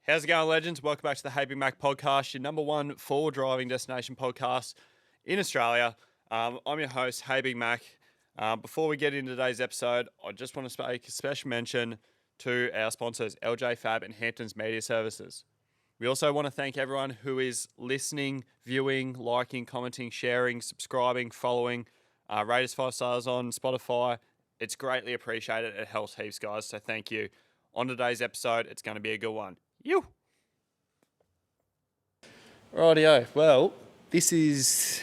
How's it going, legends? Welcome back to the HEYBIGMAC podcast, your number one for driving destination podcast in Australia. I'm your host, HEYBIGMAC. Before we get into today's episode, I just want to make a special mention to our sponsors, LJ Fab and Hamptons Media Services. We also want to thank everyone who is listening, viewing, liking, commenting, sharing, subscribing, following. Rate us 5 stars on Spotify. It's greatly appreciated. It helps heaps, guys. So thank you. On today's episode, it's going to be a good one. You. Rightio. Well, this is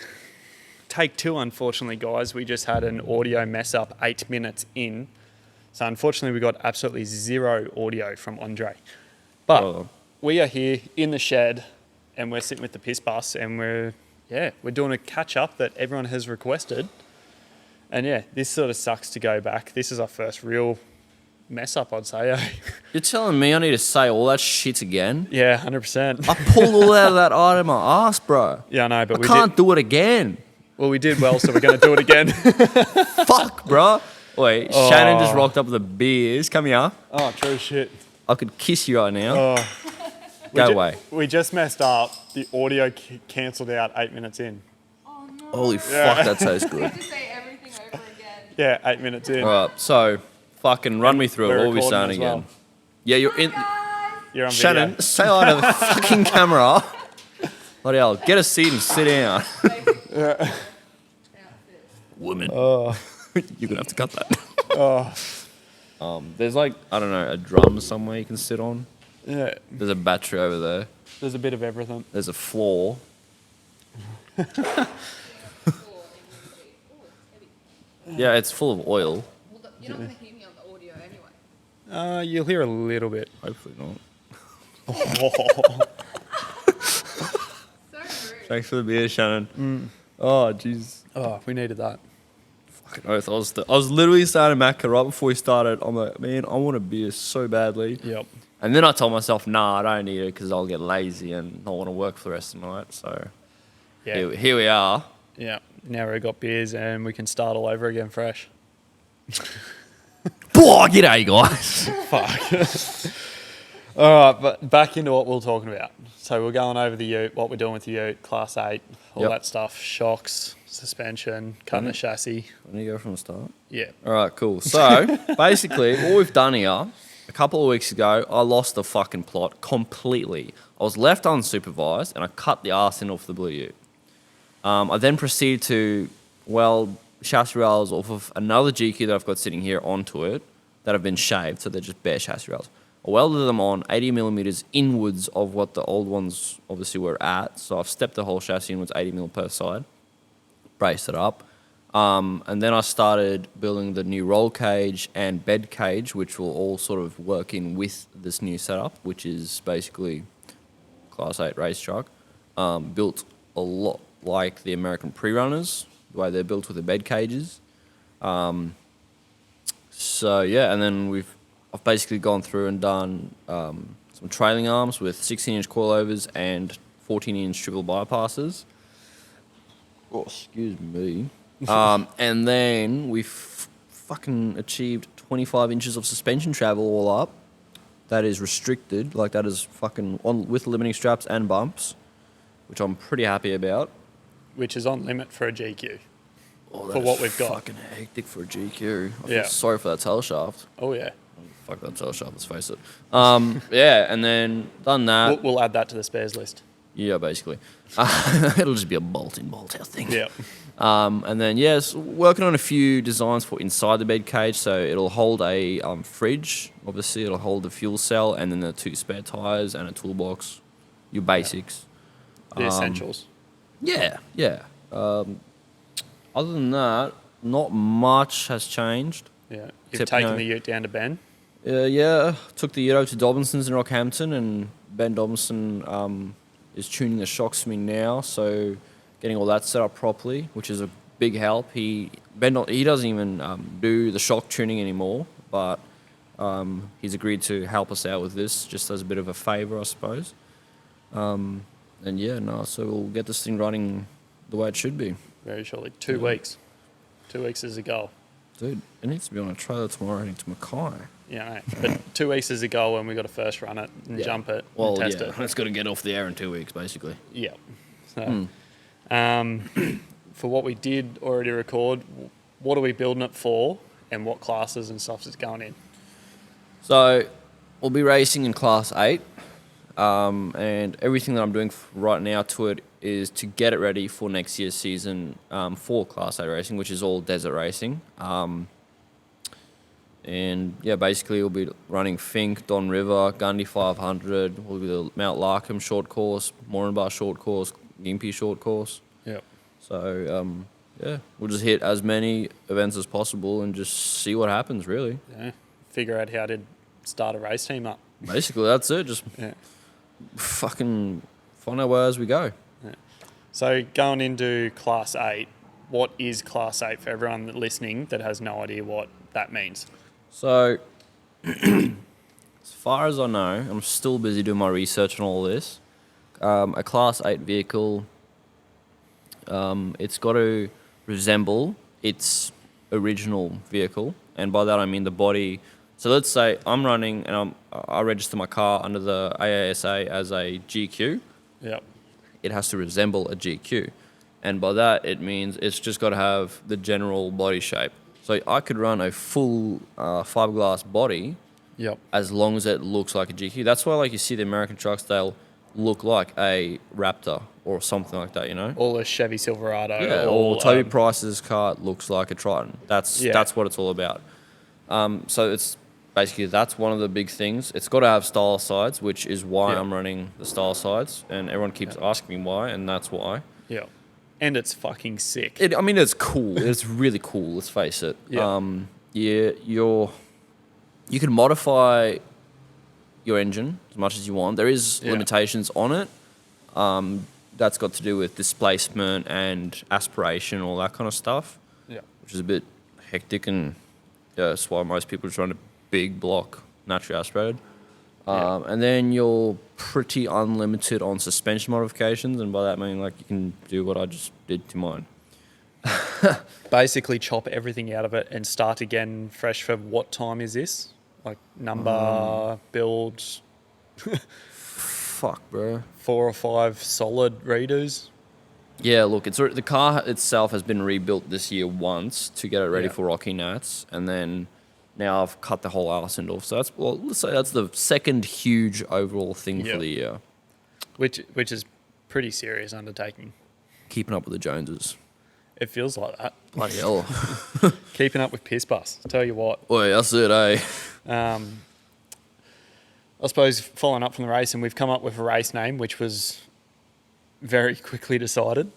take 2, unfortunately, guys. We just had an audio mess up 8 minutes in. So unfortunately, we got absolutely zero audio from Andre. But we are here in the shed and we're sitting with the Pissbuss and we're doing a catch up that everyone has requested. And yeah, this sort of sucks to go back. This is our first real mess up, I'd say. You're telling me I need to say all that shit again? Yeah, 100%. I pulled all out of that out of my ass, bro. Yeah, I know, but I can't do it again. Well, we did well, so we're going to do it again. Fuck, bro. Wait, Shannon just rocked up with the beers. Come here. Oh, true shit. I could kiss you right now. Go away. We just messed up. The audio cancelled out 8 minutes in. Oh, no. Holy fuck, that tastes good. You have to say everything over again. Yeah, 8 minutes in. All right, so fucking run me through it. What are we starting again? Yeah, you're in. You're on Shannon, video. say hi to the fucking camera. Bloody hell, get a seat and sit down. Woman. Oh. You're going to have to cut that. There's like, I don't know, a drum somewhere you can sit on. Yeah. There's a battery over there. There's a bit of everything. There's a floor. Yeah, it's full of oil. Well, you're not going to hear me on the audio anyway. You'll hear a little bit. Hopefully not. So rude. Thanks for the beer, Shannon. Oh, jeez. Oh, we needed that. Fucking oath. I was literally starting Macca right before we started. I'm like, man, I want a beer so badly. Yep. And then I told myself, nah, I don't need it because I'll get lazy and not want to work for the rest of the night. So Yeah. here we are. Yeah. Now we've got beers and we can start all over again fresh. Boah, g'day, guys. Fuck. All right, but back into what we we're talking about. So we're going over the ute, what we're doing with the ute, Class 8, all that stuff, shocks, suspension, cutting the chassis. When you go from the start? Yeah. All right, cool. So basically, what we've done here, a couple of weeks ago, I lost the fucking plot completely. I was left unsupervised and I cut the arse end off the blue ute. I then proceeded to weld chassis rails off of another GQ that I've got sitting here onto it that have been shaved, so they're just bare chassis rails. I welded them on 80 millimeters inwards of what the old ones obviously were at, so I've stepped the whole chassis inwards 80 mil per side, braced it up, and then I started building the new roll cage and bed cage, which will all sort of work in with this new setup, which is basically Class 8 race truck, built a lot like the American pre-runners, the way they're built with the bed cages. So yeah, and then I've basically gone through and done some trailing arms with 16-inch coilovers and 14-inch triple bypasses. Oh, excuse me. And then we've fucking achieved 25 inches of suspension travel all up. That is restricted, like that is fucking on with limiting straps and bumps, which I'm pretty happy about. Which is on limit for a GQ. Oh, For what we've got. Fucking hectic for a GQ. I Yeah. feel sorry for that tail shaft. Oh, yeah. Fuck that tail shaft, let's face it. Yeah, and then done that. We'll add that to the spares list. Yeah, basically. It'll just be a bolt-in, bolt-out thing. Yeah. And then, yes, working on a few designs for inside the bed cage. So it'll hold a fridge, obviously. It'll hold the fuel cell and then the 2 spare tyres and a toolbox. Your basics. The essentials. Yeah. Other than that, not much has changed. Yeah. You've Except, taken the ute down to Ben. Yeah, took the ute over to Dobinson's in Rockhampton, and Ben Dobinson is tuning the shocks for me now, so getting all that set up properly, which is a big help. He doesn't even do the shock tuning anymore, but he's agreed to help us out with this, just as a bit of a favour, I suppose. And yeah, so we'll get this thing running the way it should be. Very shortly. 2 weeks. 2 weeks is a goal. Dude, it needs to be on a trailer tomorrow heading to Mackay. Yeah, no. But 2 weeks is a goal and we got to first run it and jump it and test it. It's got to get off the air in 2 weeks, basically. Yeah. So, for what we did already record, what are we building it for and what classes and stuff is it going in? So we'll be racing in Class 8, and everything that I'm doing right now to it is to get it ready for next year's season for Class 8 racing, which is all desert racing. And yeah, basically we'll be running Fink, Don River, Gundy 500, we'll be the Mount Larkham short course, Moranbah short course, Gympie short course. Yep. So yeah, we'll just hit as many events as possible and just see what happens, really. Yeah. Figure out how to start a race team up. Basically, that's it. Just fucking find out where as we go. Yeah. So going into Class 8, what is Class 8 for everyone listening that has no idea what that means? So, as far as I know, I'm still busy doing my research on all this. A Class 8 vehicle, it's got to resemble its original vehicle. And by that I mean the body. So let's say I'm running and I register my car under the AASA as a GQ. Yep. It has to resemble a GQ. And by that, it means it's just got to have the general body shape. So I could run a full fiberglass body as long as it looks like a GQ. That's why, like, you see the American trucks, they'll look like a Raptor or something like that, you know? Or a Chevy Silverado. Yeah, or Toby Price's car looks like a Triton. That's what it's all about. So it's basically, that's one of the big things. It's got to have style sides, which is why I'm running the style sides. And everyone keeps asking me why, and that's why. Yeah. And it's fucking sick. I mean, it's cool. It's really cool, let's face it. Yeah. You can modify your engine as much as you want. There is limitations on it. That's got to do with displacement and aspiration, all that kind of stuff. Yeah. Which is a bit hectic, and that's why most people just run a big block naturally aspirated. And then you're pretty unlimited on suspension modifications, and by that I mean, like, you can do what I just did to mine. Basically chop everything out of it and start again fresh for what time is this? Like number, build, Fuck, bro. 4 or 5 solid redos. Yeah, look, the car itself has been rebuilt this year once to get it ready for Rocky Nats, and then now I've cut the whole arse end off. So let's say that's the second huge overall thing for the year. Which is pretty serious undertaking. Keeping up with the Joneses. It feels like that. Bloody hell. Keeping up with Pissbuss. Tell you what. Boy, that's it, eh? I suppose following up from the race, and we've come up with a race name, which was very quickly decided.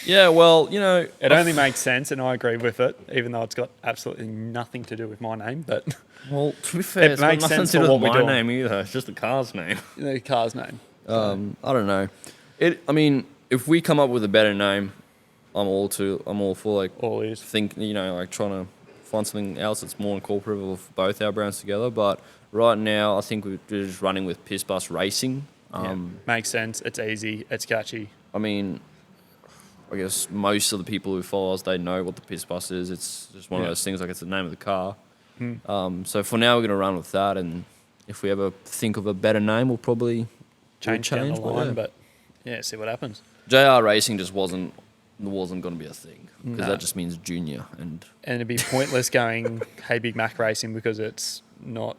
Yeah, well, you know... It only makes sense, and I agree with it, even though it's got absolutely nothing to do with my name. But well, to be fair, it makes sense for what we're doing. My name either. It's just the car's name. The car's name. I don't know. I mean, if we come up with a better name, I'm all for, like... All ears. Trying to find something else that's more incorporative of both our brands together. But right now, I think we're just running with Pissbuss Racing. Makes sense. It's easy. It's catchy. I mean, I guess most of the people who follow us, they know what the Pissbuss is. It's just one of those things, like, it's the name of the car. So for now, we're going to run with that. And if we ever think of a better name, we'll probably change down the line. But see what happens. JR Racing just wasn't going to be a thing, because that just means junior. And it'd be pointless going Hey Big Mac Racing, because it's not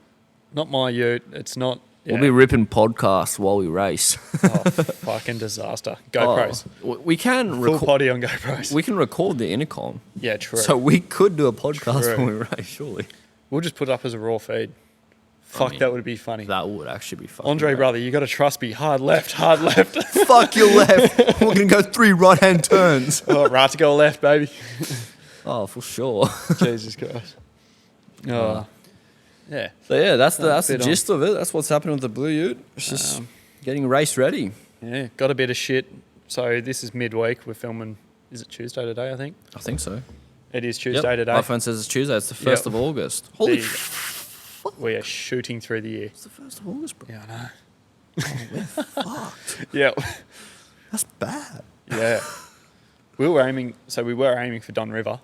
my ute. It's not... We'll be ripping podcasts while we race. Fucking disaster. GoPros. We can full potty on GoPros. We can record the intercom. Yeah, true. So we could do a podcast when we race, surely. We'll just put it up as a raw feed. Fuck, that would be funny. That would actually be funny. Andre, brother, you got to trust me. Hard left, hard left. Fuck your left. We're going to go 3 right-hand turns. Right to go left, baby. Oh, for sure. Jesus Christ. Oh. Yeah. So yeah, that's the gist of it. That's what's happening with the Blue Ute. It's just getting race ready. Yeah, got a bit of shit. So this is midweek. We're filming. Is it Tuesday today? I think. I think so. It is Tuesday today. My phone says it's Tuesday. It's the 1st of August. Holy fuck. We are shooting through the year. It's the 1st of August, bro. Yeah, I know. Oh, we're fucked. Yeah. That's bad. Yeah. We were aiming for Don River.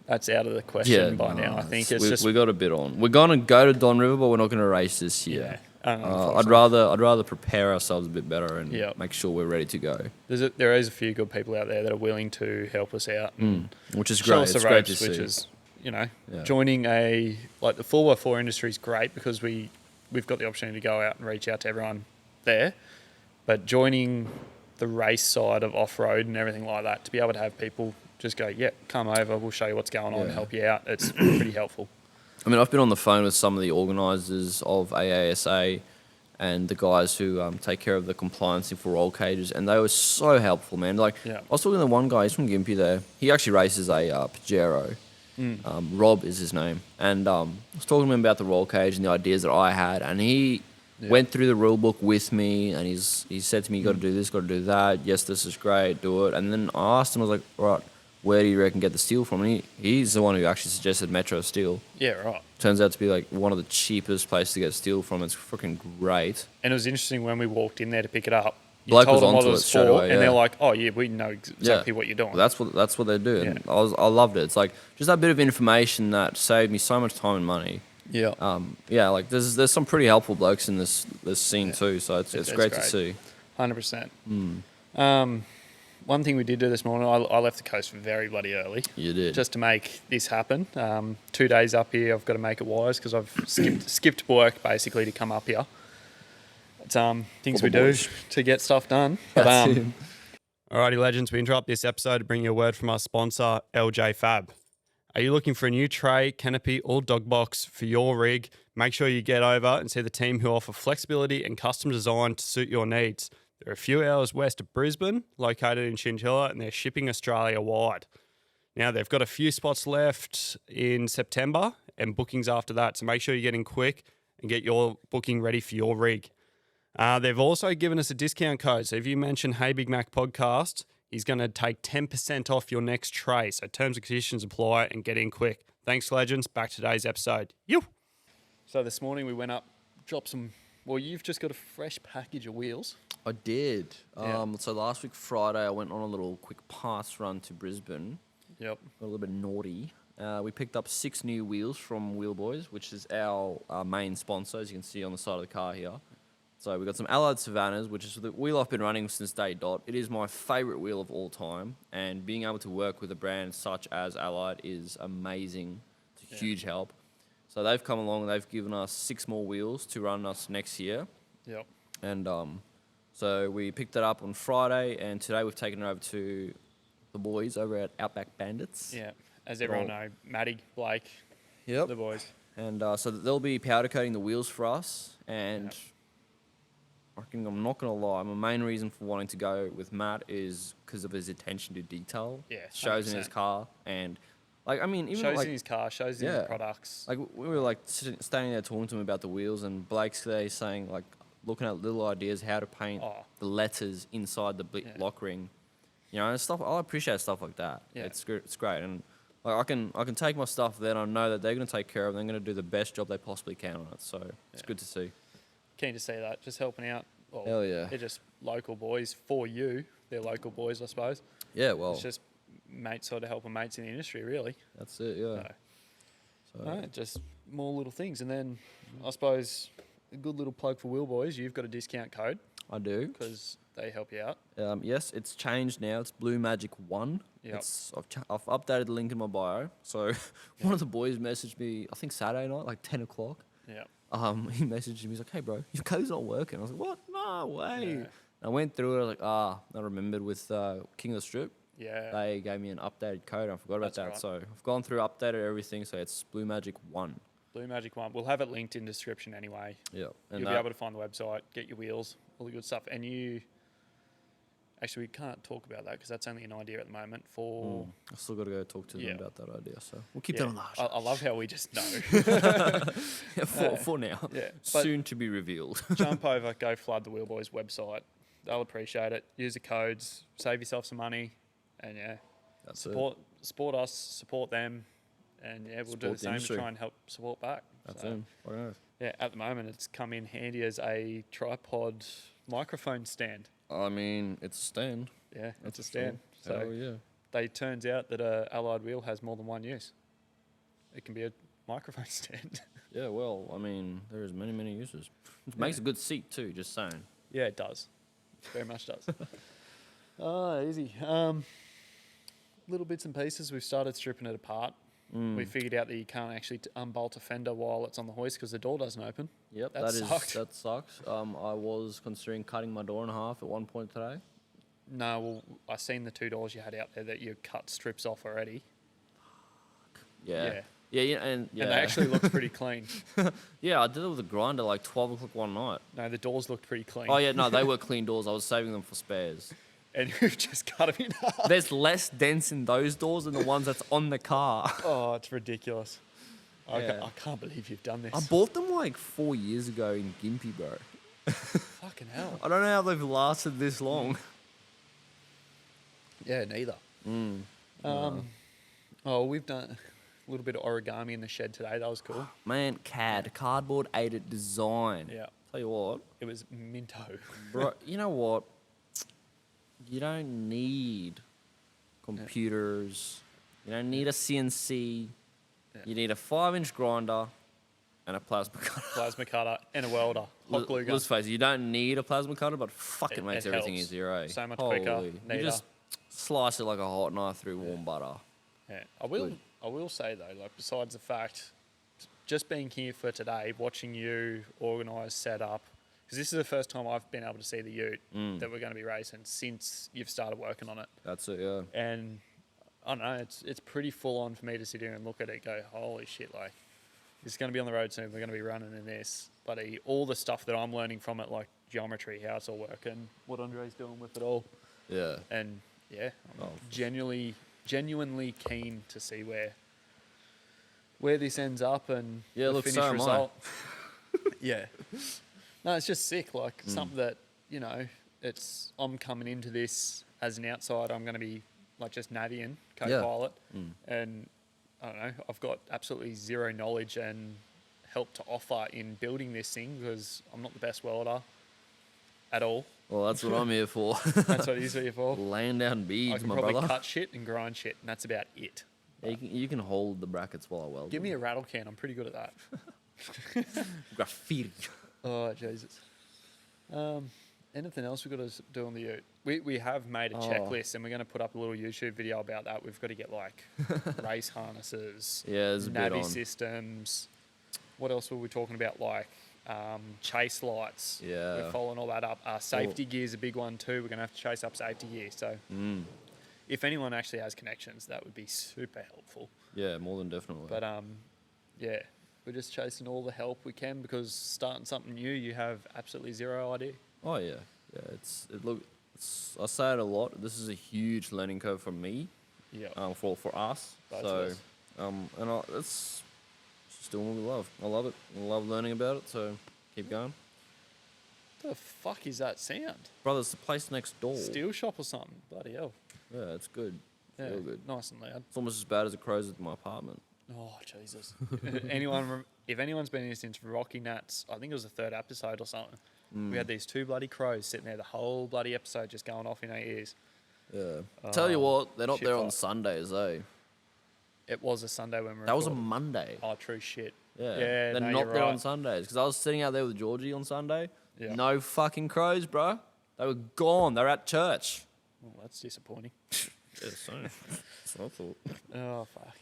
that's out of the question by now. I think we got a bit on. We're gonna go to Don River, but we're not gonna race this year. I'd rather prepare ourselves a bit better and make sure we're ready to go. There is a few good people out there that are willing to help us out, which is show great. us the It's great ropes, to which see. is joining the 4x4 industry is great because we've got the opportunity to go out and reach out to everyone there, but joining the race side of off-road and everything like that, to be able to have people just go, come over, we'll show you what's going on, help you out. It's pretty helpful. I mean, I've been on the phone with some of the organisers of AASA and the guys who take care of the compliance for roll cages, and they were so helpful, man. I was talking to one guy, he's from Gympie there. He actually races a Pajero. Rob is his name. And I was talking to him about the roll cage and the ideas that I had, and he went through the rule book with me, and he said to me, you got to do this, got to do that. Yes, this is great, do it. And then I asked him, I was like, right, where do you reckon get the steel from? And he's the one who actually suggested Metro Steel. Yeah, right. Turns out to be like one of the cheapest places to get steel from. It's freaking great. And it was interesting when we walked in there to pick it up. Bloke was onto it straight away, and they're like, "Oh yeah, we know exactly what you're doing." Well, that's what they do. And I loved it. It's like just that bit of information that saved me so much time and money. Like there's some pretty helpful blokes in this scene too. So it's great to see. 100%. One thing we did do this morning, I left the coast very bloody early. You did. Just to make this happen. 2 days up here, I've got to make it wise because I've skipped work basically to come up here. It's things we do to get stuff done. But, alrighty, legends, we interrupt this episode to bring you a word from our sponsor, LJ Fab. Are you looking for a new tray, canopy, or dog box for your rig? Make sure you get over and see the team who offer flexibility and custom design to suit your needs. They're a few hours west of Brisbane, located in Chinchilla, and they're shipping Australia-wide. Now, they've got a few spots left in September and bookings after that, so make sure you get in quick and get your booking ready for your rig. They've also given us a discount code, so if you mention Hey Big Mac Podcast, he's going to take 10% off your next tray. So terms and conditions apply and get in quick. Thanks, legends. Back to today's episode. So this morning we went up, dropped some... Well, you've just got a fresh package of wheels. I did. So last week, Friday, I went on a little quick pass run to Brisbane. Yep. Got a little bit naughty. We picked up 6 new wheels from WHEELBOYZ, which is our main sponsor, as you can see on the side of the car here. So we got some Allied Savannahs, which is the wheel I've been running since day dot. It is my favourite wheel of all time, and being able to work with a brand such as Allied is amazing. It's a huge help. So they've come along and they've given us 6 more wheels to run us next year. Yep. And so we picked it up on Friday, and today we've taken it over to the boys over at Outback Bandits. Yeah, as everyone know, Maddie, Blake, the boys. And so they'll be powder coating the wheels for us, and I reckon I'm not going to lie, my main reason for wanting to go with Matt is because of his attention to detail. Yeah, 100%. Shows in his car, and even shows like, in his car, shows in his products. Like we were standing there talking to him about the wheels, and Blake's there saying looking at little ideas how to paint the letters inside the lock ring, and stuff. I appreciate stuff like that. Yeah. It's great, and I can take my stuff there, and I know that they're going to take care of it. They're going to do the best job they possibly can on it. So it's good to see. Keen to see that, just helping out. Well, hell yeah. They're just local boys for you. They're local boys, I suppose. Yeah, well. It's just mates sort of helping mates in the industry, really. That's it, yeah. So just more little things. And then I suppose a good little plug for WHEELBOYZ, you've got a discount code. I do. Because they help you out. Yes, it's changed now. It's Blue Magic 1. Yep. I've updated the link in my bio. So one of the boys messaged me, I think Saturday night, like 10 o'clock. Yeah. He messaged me, he's like, hey, bro, your code's not working. I was like, what? No way. Yeah. I went through it, I was like, I remembered with King of the Strip. Yeah. They gave me an updated code. I forgot about that. Right. So I've gone through, updated everything. So it's Blue Magic 1. Blue Magic 1. We'll have it linked in the description anyway. Yeah. And you'll be able to find the website, get your wheels, all the good stuff. And you... Actually, we can't talk about that because that's only an idea at the moment for... I've still got to go talk to them about that idea. So we'll keep that on the hush. I love how we just know. For now. Yeah. Soon to be revealed. Jump over, go flood the WHEELBOYZ website. They'll appreciate it. Use the codes, save yourself some money, and support us, support them, and we'll do the same to try and help support back. That's it. Yeah, at the moment it's come in handy as a tripod microphone stand. I mean, it's a stand. Yeah, it's a stand. So they turns out that a allied wheel has more than one use. It can be a microphone stand. Yeah, well, I mean, there's many uses. It makes a good seat too, just saying. Yeah, it does. Very much does. Easy. Little bits and pieces. We've started stripping it apart. We figured out that you can't actually unbolt a fender while it's on the hoist because the door doesn't open. Yep, That sucked. that sucks. I was considering cutting my door in half at one point today. No, well, I seen the 2 doors you had out there that you cut strips off already. Yeah, and And they actually looked pretty clean. yeah, I did it with a grinder like 12 o'clock one night. No, the doors looked pretty clean. Oh yeah, no, they were clean doors. I was saving them for spares. And you just cut them in half. There's less dents in those doors than the ones that's on the car. Oh, it's ridiculous. Yeah. I can't believe you've done this. I bought them like 4 years ago in Gympie, bro. Fucking hell. I don't know how they've lasted this long. Yeah, neither. We've done a little bit of origami in the shed today. That was cool. Man, cardboard aided design. Yeah. Tell you what, It was minto. bro, you know what? You don't need computers. You don't need a CNC. Yeah. You need a 5-inch grinder and a plasma cutter. Plasma cutter and a welder. Hot glue gun. Let's face it, you don't need a plasma cutter, but fuck, it makes it everything helps. easier, eh? So much quicker, Holy. You neater. just slice it like a hot knife through warm butter. Yeah. I Good. will say though, like besides the fact, just being here for today, watching you organise, set up, because this is the first time I've been able to see the ute that we're going to be racing since you've started working on it. That's it, yeah. And I don't know, it's pretty full on for me to sit here and look at it and go, holy shit, like, this is going to be on the road soon, we're going to be running in this. But all the stuff that I'm learning from it, like geometry, how it's all working, what Andre's doing with it all. Yeah. And yeah, I'm Oh. genuinely keen to see where this ends up and Yeah, the look, finished so am I. result. Yeah. No, it's just sick. Like something that, you know, I'm coming into this as an outsider. I'm going to be like just navvying, co-pilot. And I don't know, I've got absolutely zero knowledge and help to offer in building this thing because I'm not the best welder at all. Well, that's what I'm here for. That's what it is here for. Laying down I beads, can my probably brother. cut shit and grind shit, and that's about it. Yeah, you can hold the brackets while I weld. Give me a rattle can. I'm pretty good at that. graffiti. Oh, Jesus. Anything else we've got to do on the ute? We have made a Oh. checklist, and we're going to put up a little YouTube video about that. We've got to get, like, race harnesses, Yeah, there's a bit navy on. systems. What else were we talking about? Like, chase lights. Yeah. We're following all that up. Safety gear's a big one, too. We're going to have to chase up safety gear. So if anyone actually has connections, that would be super helpful. Yeah, more than definitely. But yeah, we're just chasing all the help we can because starting something new, you have absolutely zero idea. Oh yeah, I say it a lot. This is a huge learning curve for me. Yeah. For us. Both so, of us. it's just doing what we love. I love it. I love learning about it. So keep going, What the fuck is that sound? brother. It's the place next door. Steel shop or something? Bloody hell. Yeah, it's good. Yeah, Real good. nice and loud. It's almost as bad as the crows at my apartment. Oh, Jesus. If anyone's been here since Rocky Nats, I think it was the 3rd episode or something, we had these 2 bloody crows sitting there the whole bloody episode just going off in our ears. Yeah. Tell you what, they're not shit there on fight. Sundays, eh? It was a Sunday when we were That was a recording. Monday. Oh, true shit. Yeah. Yeah, They're no, not you're there on right. Sundays because I was sitting out there with Georgie on Sunday. Yeah. No fucking crows, bro. They were gone. They're at church. Oh, that's disappointing. Yeah, so that's what I thought. Oh, fuck.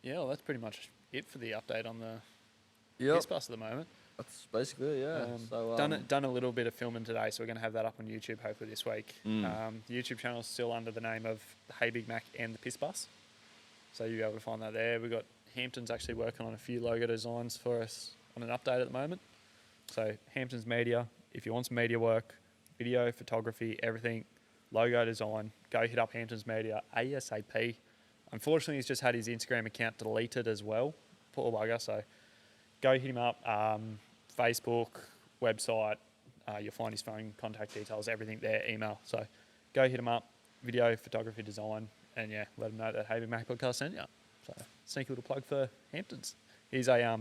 Yeah, well, that's pretty much it for the update on the Pissbuss at the moment. That's basically it, yeah. So, Done a little bit of filming today, so we're going to have that up on YouTube hopefully this week. The YouTube channel is still under the name of HEYBIGMAC and the Pissbuss, so you'll be able to find that there. We've got Hampton's actually working on a few logo designs for us on an update at the moment. So Hampton's Media, if you want some media work, video, photography, everything, logo design, go hit up Hampton's Media ASAP. Unfortunately, he's just had his Instagram account deleted as well. Poor bugger, so go hit him up. Facebook, website, you'll find his phone, contact details, everything there, email. So go hit him up, video, photography, design, and yeah, let him know that HEYBIGMAC podcast sent you. So sneaky little plug for Hamptons. He's a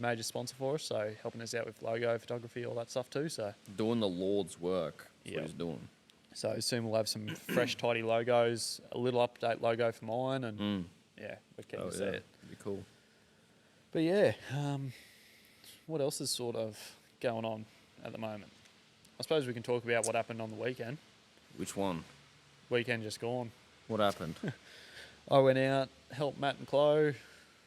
major sponsor for us, so helping us out with logo, photography, all that stuff too. So doing the Lord's work. That's Yep. what he's doing. So soon we'll have some fresh, tidy logos, a little update logo for mine, and yeah, we're keen to see it. Be cool. But yeah, what else is sort of going on at the moment? I suppose we can talk about what happened on the weekend. Which one? Weekend just gone. What happened? I went out, helped Matt and Chloe.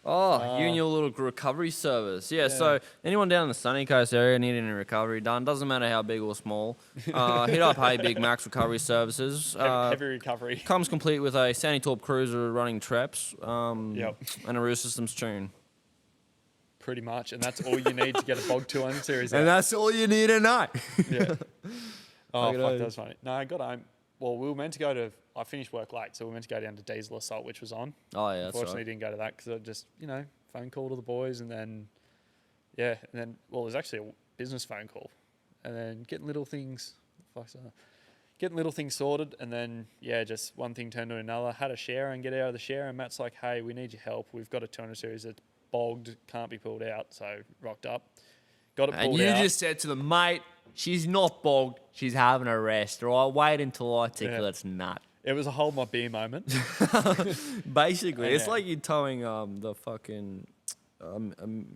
Oh, you and your little recovery service. Yeah, so anyone down in the Sunny Coast area needing a recovery done, doesn't matter how big or small, hit up HEYBIGMAC Recovery Services. Heavy recovery. Comes complete with a Sandy Torp Cruiser running traps and a rear systems tune. Pretty much, and that's all you need to get a bog 200 series out. And that's all you need to know. Yeah. Oh, fuck, that was funny. No, I got home. Well, we were meant to go to... I finished work late, so we were meant to go down to Diesel Assault, which was on. Oh, yeah, that's Unfortunately, right. didn't go to that because I just, phone call to the boys and then... Yeah, and then... Well, it was actually a business phone call. And then getting little things... Getting little things sorted, and then, just one thing turned to another. Had a share and get out of the share, and Matt's like, hey, we need your help. We've got a 200 series that's bogged, can't be pulled out, so rocked up. Got it pulled out. And you just said to them, mate, she's not bogged, she's having a rest, or I'll wait until I tickle its nut. It was a hold my beer moment. Basically, it's like you towing the fucking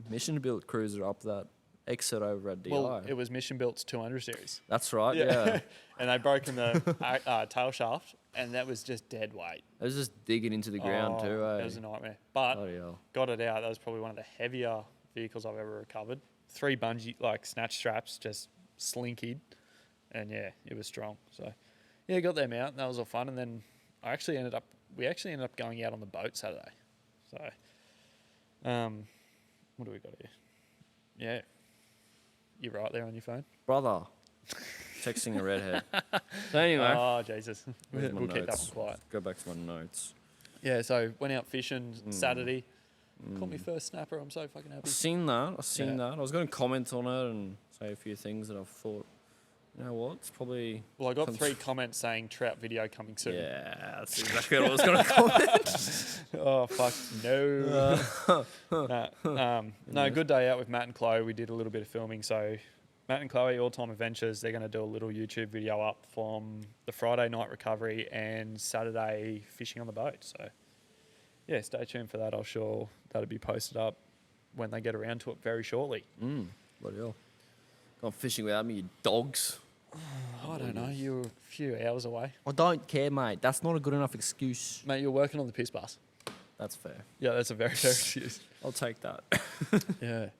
mission-built cruiser up that exit over at DI. Well, it was Mission Built's 200 series. That's right, yeah. And they broke in the tail shaft, and that was just dead weight. It was just digging into the ground too, eh? It was a nightmare. But Bloody hell. got it out. That was probably one of the heavier vehicles I've ever recovered. 3 bungee, snatch straps, just slinkied. And it was strong. So, got them out. And that was all fun. And then we actually ended up going out on the boat Saturday. So, what do we got here? Yeah. You right there on your phone? Brother. Texting a redhead. So anyway. Oh, Jesus. Where's my We'll keep that notes? one quiet. Go back to my notes. Yeah, so went out fishing Saturday. Caught me first snapper. I'm so fucking happy. I've seen that. I was going to comment on it and say a few things that I've thought, you know what, it's probably... Well, I got 3 comments saying trout video coming soon. Yeah, that's exactly what I was going to comment. Oh, fuck, no. No, good day out with Matt and Chloe. We did a little bit of filming. So Matt and Chloe, All Time Adventures, they're going to do a little YouTube video up from the Friday night recovery and Saturday fishing on the boat. So, stay tuned for that. I'm sure that'll be posted up when they get around to it very shortly. Bloody hell. Gone fishing without me, you dogs. I don't know. You were a few hours away. I don't care, mate. That's not a good enough excuse. Mate, you're working on the Pissbuss. That's fair. Yeah, that's a very fair excuse. I'll take that. Yeah.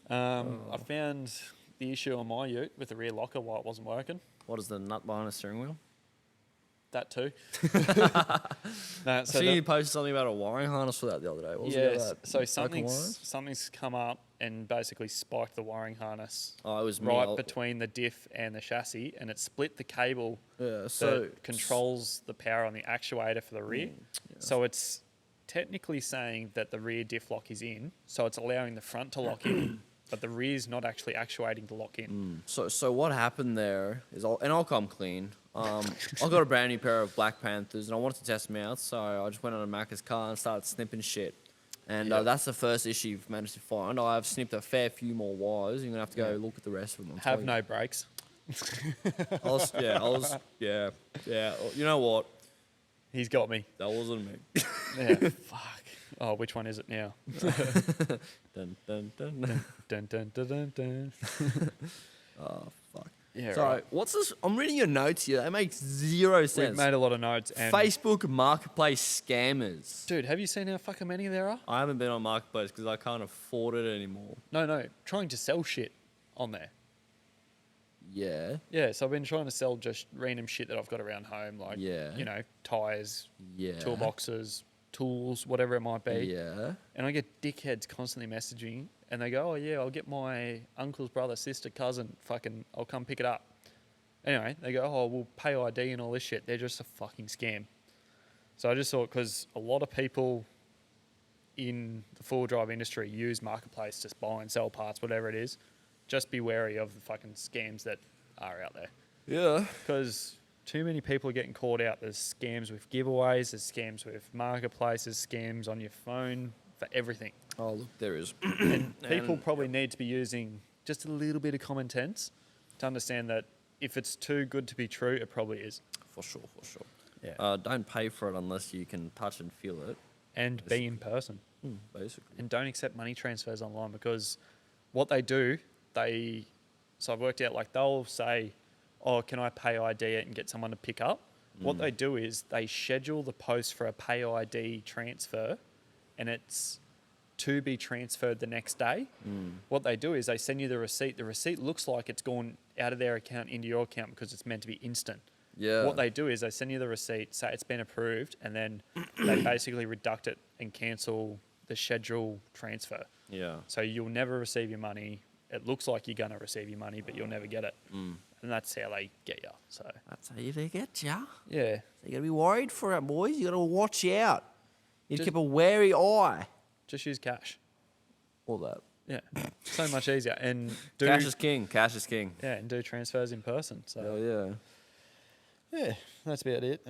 I found the issue on my ute with the rear locker why it wasn't working. What is the nut behind the steering wheel? That too. No, I see you posted something about a wiring harness for that the other day. What was it about that? So Broken wires? something's come up and basically spiked the wiring harness Oh, it was me. right between the diff and the chassis, and it split the cable that controls the power on the actuator for the rear. So it's technically saying that the rear diff lock is in, so it's allowing the front to lock in, but the rear's not actually actuating to lock in. So what happened there is, I'll come clean. I got a brand new pair of Black Panthers and I wanted to test them out, so I just went on a Macca's car and started snipping shit. And that's the first issue you've managed to find. I've snipped a fair few more wires. You're gonna have to go look at the rest of them. Have no brakes. Yeah. You know what? He's got me. That wasn't me. Yeah, fuck. Oh, which one is it now? Dun, dun, dun. Dun, dun, dun, dun, dun. Oh, fuck. Yeah, So, right. what's this? I'm reading your notes here. That makes zero sense. We've made a lot of notes. And Facebook Marketplace scammers. dude, have you seen how fucking many there are? I haven't been on Marketplace because I can't afford it anymore. No, trying to sell shit on there. Yeah. Yeah, so I've been trying to sell just random shit that I've got around home, like, Yeah. Tyres, Yeah. toolboxes, tools, whatever it might be. Yeah. And I get dickheads constantly messaging, and they go, oh, yeah, I'll get my uncle's brother, sister, cousin, I'll come pick it up. Anyway, they go, oh, we'll pay ID and all this shit. They're just a fucking scam. So I just thought, because a lot of people in the four-wheel drive industry use Marketplace to buy and sell parts, whatever it is, just be wary of the fucking scams that are out there. Yeah. Because too many people are getting caught out. There's scams with giveaways, there's scams with marketplaces, scams on your phone, for everything. Oh, look, there is. And people probably need to be using just a little bit of common sense to understand that if it's too good to be true, it probably is. For sure. Yeah. Don't pay for it unless you can touch and feel it. And be in person. Basically. And don't accept money transfers online, because what they do, so I've worked out, like, they'll say, oh, can I pay ID it and get someone to pick up? What they do is they schedule the post for a pay ID transfer, and it's to be transferred the next day. What they do is they send you the receipt. The receipt looks like it's gone out of their account into your account because it's meant to be instant. Yeah. What they do is they send you the receipt, say it's been approved, and then they basically reduct it and cancel the schedule transfer. Yeah. So you'll never receive your money. It looks like you're going to receive your money, but you'll never get it. And that's how they get you. So That's how they get ya. yeah, You got to be worried for it, boys. You got to watch out. You Just- keep a wary eye. just use cash. All that. Yeah, so much easier. And do Cash is king. Cash is king. yeah, and do transfers in person. So Hell yeah. yeah, that's about it.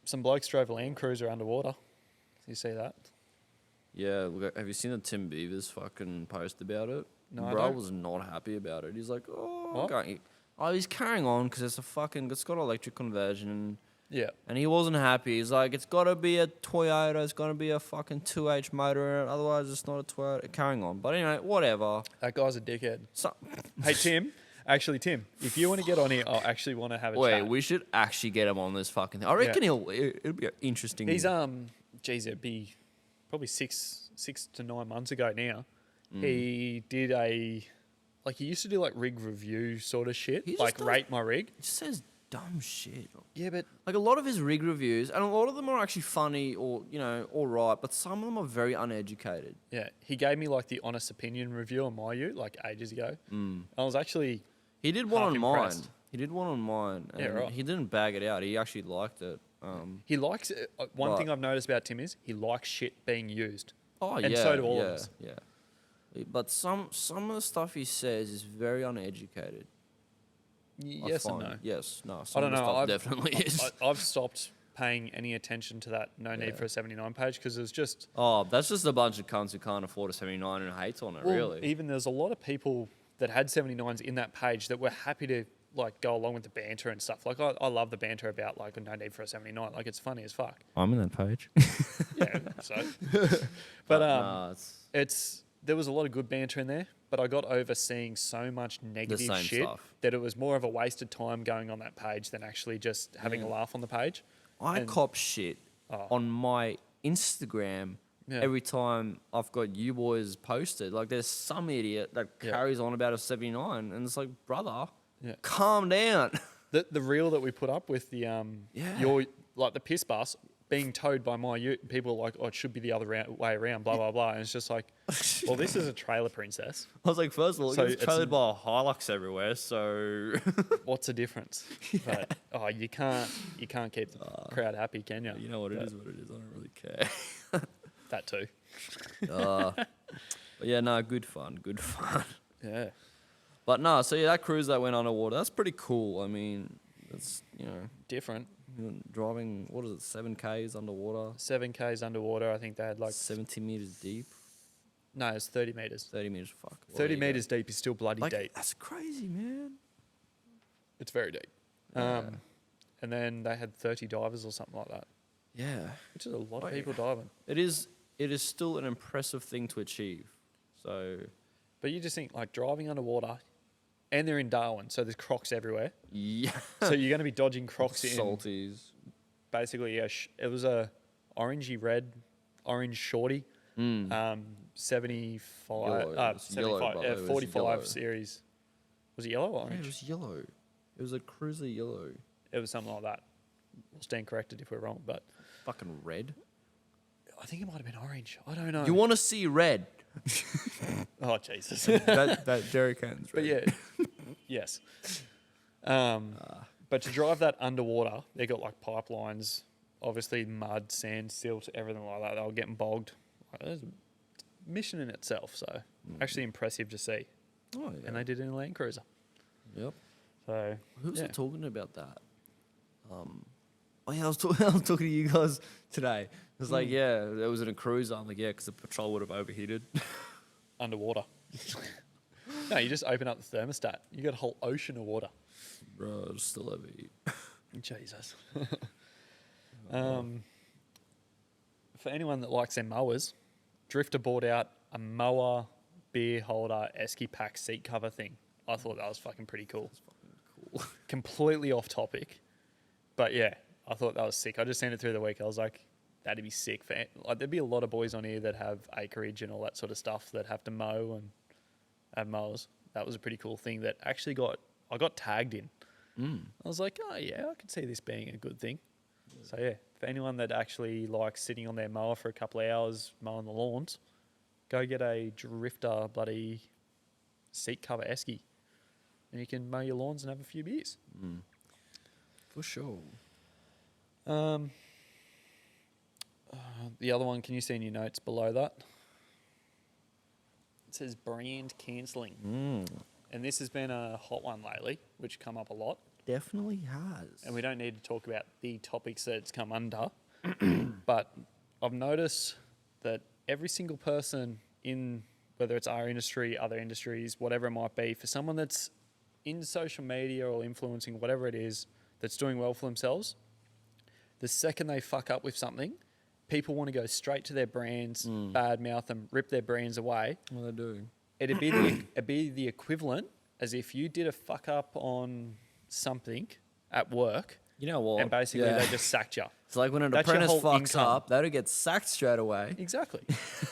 Some blokes drove a Land Cruiser underwater. You see that? Yeah, look, have you seen the Tim Beavers fucking post about it? No, I Bro don't. was not happy about it. He's like, What? he's carrying on because it's got electric conversion, Yeah. and he wasn't happy. He's like, it's got to be a Toyota, it's got to be a fucking 2H motor in it, otherwise it's not a Toyota. Carrying on, but anyway, whatever. That guy's a dickhead. So, Hey, Tim. Actually, Tim, if you want to get on here, I actually want to have a wait, chat. we should actually get him on this fucking thing. I reckon it'll be interesting. He's geez, it'd be probably 6 to 9 months ago now. He did he used to do like rig review sort of shit, He just like does- rate my rig. He just says dumb shit. Yeah, but Like a lot of his rig reviews, and a lot of them are actually funny or, all right, but some of them are very uneducated. yeah, he gave me like the honest opinion review on my ute like ages ago. I was actually He did one half on mine. impressed. He did one on mine. And Yeah, right. He didn't bag it out. He actually liked it. he likes it. One Right. thing I've noticed about Tim is he likes shit being used. Oh, And yeah. so do all yeah, of us. Yeah. But some of the stuff he says is very uneducated. I Yes and find. no. Yes, no. I Some don't of the know. stuff I've, definitely is. I've stopped paying any attention to that No Need Yeah. for a 79 page because it's just Oh, that's just a bunch of cunts who can't afford a 79 and hates on it, well, really. even there's a lot of people that had 79s in that page that were happy to like go along with the banter and stuff. Like I love the banter about like a No Need for a 79. Like it's funny as fuck. I'm in that page. Yeah. So, but nah, there was a lot of good banter in there, but I got over seeing so much negative same shit stuff. that it was more of a wasted time going on that page than actually just having a laugh on the page. I And- cop shit Oh. on my Instagram Yeah. every time I've got you boys posted. Like, there's some idiot that Yeah. carries on about a 79, and it's like, brother, Yeah. calm down. The reel that we put up with the Yeah. your like the Pissbuss being towed by my ute, and people are like, oh, it should be the other way around, blah blah blah. And it's just like, well, this is a trailer princess. I was like, first of all, So it's it's trailered an- by a Hilux everywhere, so What's the difference? But, you can't keep the crowd happy, can you? you know what it But is. What it is. I don't really care. That too. But yeah, no, good fun. Yeah. But no, so yeah, that cruise that went underwater, that's pretty cool. I mean, that's Different. driving, what is it, 7Ks underwater, 7Ks underwater. I think they had like 70 meters deep, no, it's 30 meters. 30 meters. Fuck. Well, 30 there you go. meters deep is still bloody Like, deep. that's crazy, man. It's very deep. And then they had 30 divers or something like that, Yeah, which is a lot of Wait. people diving. it is. It is still an impressive thing to achieve. So But you just think like driving underwater, and they're in Darwin, so there's crocs everywhere. yeah, So you're going to be dodging crocs in. salties. Basically, it was a orange shorty, 75, Yellow, it was yellow, 75, brother, it was 45 yellow. series. Was it yellow or Yeah, orange? it was yellow. It was a cruiser yellow. It was something like that. We'll stand corrected if we're wrong, but Fucking red. I think it might have been orange. I don't know. You want to see red? Oh Jesus! that Jerry Can's But yeah, yes. But to drive that underwater, they got like pipelines, obviously mud, sand, silt, everything like that. They were getting bogged. It was a mission in itself. So actually impressive to see. Oh yeah. And they did it in a Land Cruiser. Yep. So Who was yeah. I talking about that? Oh yeah, I was talking to you guys today. It was like, yeah, it was in a cruiser. I'm like, yeah, because the patrol would have overheated. Underwater. No, you just open up the thermostat. You got a whole ocean of water. Bro, still have it. Jesus. For anyone that likes their mowers, Drifter bought out a mower beer holder esky pack seat cover thing. I thought that was fucking pretty cool. Cool. Completely off topic, but yeah, I thought that was sick. I just seen it through the week. I was like, that'd be sick. Like, there'd be a lot of boys on here that have acreage and all that sort of stuff that have to mow and have mowers. That was a pretty cool thing that actually I got tagged in. I was like, oh yeah, I could see this being a good thing. So yeah, for anyone that actually likes sitting on their mower for a couple of hours mowing the lawns, go get a Drifter bloody seat cover esky, and you can mow your lawns and have a few beers. For sure. The other one, can you see in your notes below that? It says brand cancelling. And this has been a hot one lately, which come up a lot. Definitely has. And we don't need to talk about the topics that it's come under. But I've noticed that every single person in, whether it's our industry, other industries, whatever it might be, for someone that's in social media or influencing, whatever it is, that's doing well for themselves, the second they fuck up with something, people want to go straight to their brands, badmouth them, rip their brands away. What are they doing? It'd be the equivalent as if you did a fuck up on something at work, You know what? and basically they just sacked you. It's like when an That's your apprentice whole fucks income. up, they don't get sacked straight away. Exactly.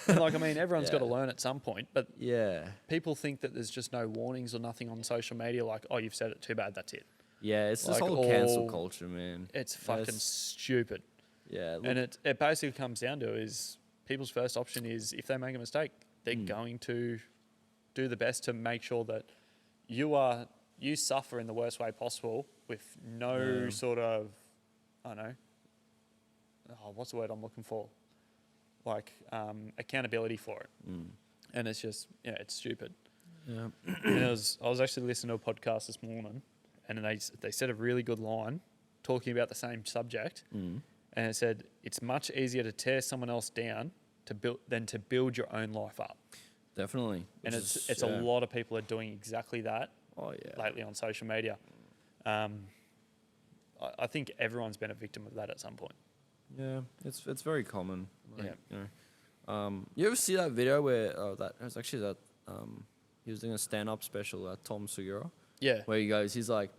And like, I mean, everyone's got to Yeah. learn at some point, but Yeah. people think that there's just no warnings or nothing on social media. Like, oh, you've said it, too bad, that's it. Yeah, it's this Like whole cancel all- culture, man. It's fucking That's- stupid. Yeah. Look, And it basically comes down to is people's first option is if they make a mistake, they're going to do the best to make sure that you suffer in the worst way possible with no sort of, I don't know, what's the word I'm looking for? Like accountability for it. And it's just, it's stupid. yeah. And I was actually listening to a podcast this morning, and they said a really good line talking about the same subject. And it said, it's much easier to tear someone else down than to build your own life up. Definitely. And Which it's is- a yeah. lot of people are doing exactly that Oh, yeah. lately on social media. I think everyone's been a victim of that at some point. Yeah, it's very common. Like, Yeah. You know, you ever see that video where that it was actually that he was doing a stand-up special, Tom Segura, Yeah. where he goes, he's like,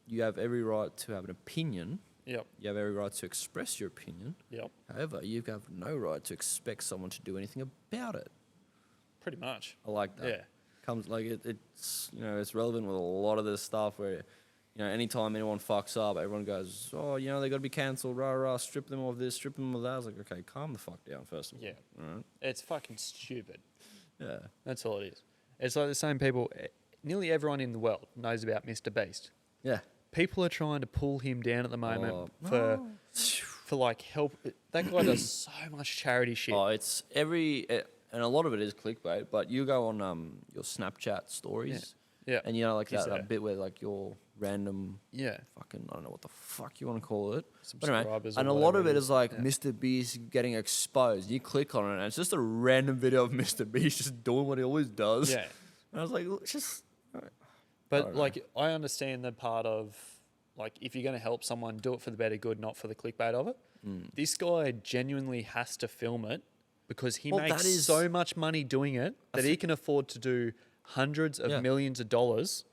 you have every right to have an opinion. Yep. You have every right to express your opinion. Yep. However, you have no right to expect someone to do anything about it. Pretty much. I like that. Yeah. Comes like it's it's relevant with a lot of this stuff where anytime anyone fucks up, everyone goes, oh, they got to be cancelled, rah rah, strip them of this, strip them of that. I was like, okay, calm the fuck down first of all. Yeah. All right. It's fucking stupid. Yeah. That's all it is. It's like the same people. Nearly everyone in the world knows about Mr. Beast. Yeah. People are trying to pull him down at the moment Oh, for like help. That guy does so much charity shit. Oh, it's and a lot of it is clickbait, but you go on your Snapchat stories. Yeah. And like He's that there. bit where like your random Yeah. fucking, I don't know what the fuck you want to call it. But anyway, Subscribers or and a lot of whatever it it is is. like Yeah. Mr. Beast getting exposed. You click on it and it's just a random video of Mr. Beast just doing what he always does. Yeah. And I was like, "Look, just... But don't know. like, I understand the part of like, if you're going to help someone, do it for the better good, not for the clickbait of it. This guy genuinely has to film it because he Well, makes that is- so much money doing it that he can afford to do hundreds of Yeah. millions of dollars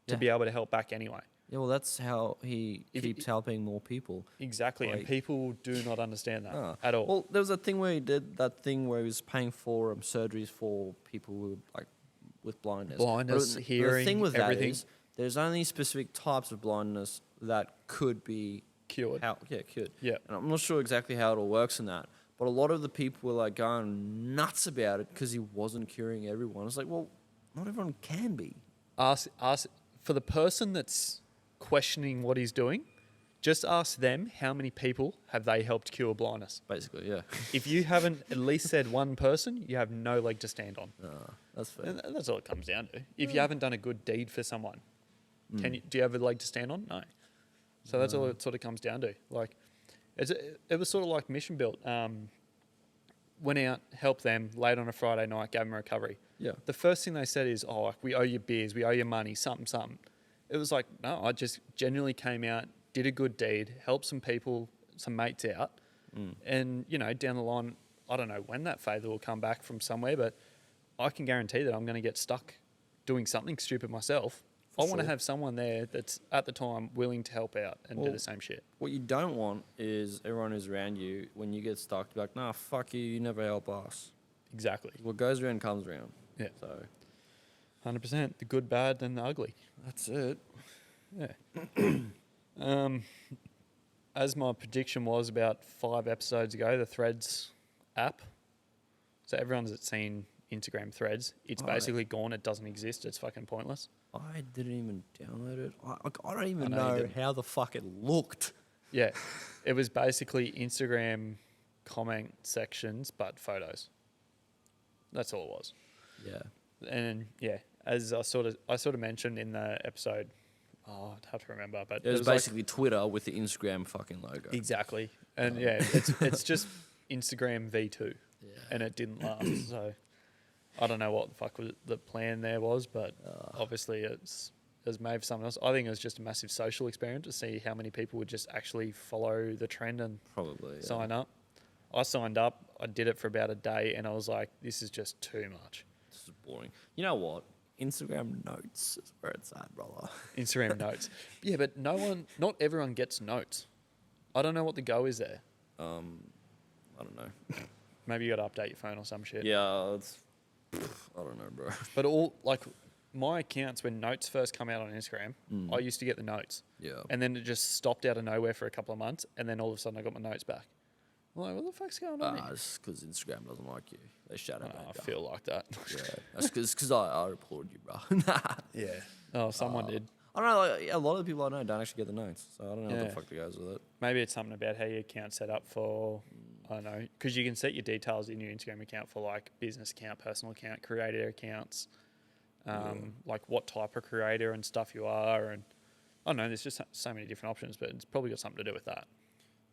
to Yeah. be able to help back anyway. Yeah, well, that's how he If- keeps helping more people. Exactly. And Like- people do not understand that Ah. at all. Well, there was a thing where he did that thing where he was paying for surgeries for people who like with blindness. Blindness, the hearing, thing with everything. that is there's only specific types of blindness that could be Cured. cured. Yeah. And I'm not sure exactly how it all works in that, but a lot of the people were like going nuts about it because he wasn't curing everyone. It's like, well, not everyone can be. Ask for the person that's questioning what he's doing, just ask them how many people have they helped cure blindness. Basically, yeah. If you haven't at least said one person, you have no leg to stand on. That's fair. And that's all it comes down to. If you haven't done a good deed for someone, do you have a leg to stand on? No. So that's all it sort of comes down to. Like, it was sort of like Mission Built. Went out, helped them late on a Friday night, gave them a recovery. Yeah. The first thing they said is, oh, like, we owe you beers, we owe you money, something, something. It was like, no, I just genuinely came out, did a good deed, helped some people, some mates out. And, you know, down the line, I don't know when that favour will come back from somewhere, but I can guarantee that I'm going to get stuck doing something stupid myself. I want to have someone there that's at the time willing to help out and do the same shit. What you don't want is everyone who's around you, when you get stuck, to be like, nah, fuck you never help us. Exactly. What goes around comes around. Yeah. So 100%. The good, bad, and the ugly. that's it. Yeah. As my prediction was about 5 episodes ago, the Threads app. So everyone's that's seen Instagram Threads. It's basically gone. It doesn't exist. It's fucking pointless. I didn't even download it. I don't even I know you know how the fuck it looked. Yeah. It was basically Instagram comment sections, but photos. That's all it was. Yeah. And yeah, as I sort of mentioned in the episode, I'd have to remember, but It was basically Twitter with the Instagram fucking logo. exactly. And yeah, it's just Instagram V2, and it didn't last. So I don't know what the fuck the plan there was, but obviously it was made for something else. I think it was just a massive social experiment to see how many people would just actually follow the trend and Probably sign up. I signed up. I did it for about a day, and I was like, this is just too much. This is boring. You know what? Instagram notes is where it's at, brother. Instagram notes. Yeah, but not everyone gets notes. I don't know what the go is there. I don't know. Maybe you got to update your phone or some shit. Yeah, I don't know, bro. But all, like, my accounts, when notes first come out on Instagram, I used to get the notes. Yeah. And then it just stopped out of nowhere for a couple of months, and then all of a sudden I got my notes back. I'm like, what the fuck's going on here? It's because Instagram doesn't like you. They shadow ban I you. feel like that. Yeah, that's because I reported you, bro. Yeah. Oh, someone did. I don't know. Like, a lot of the people I know don't actually get the notes, so I don't know what Yeah. the fuck goes with it. Maybe it's something about how your account's set up for, I don't know, because you can set your details in your Instagram account for like business account, personal account, creator accounts, like what type of creator and stuff you are. And I don't know, there's just so many different options, but it's probably got something to do with that.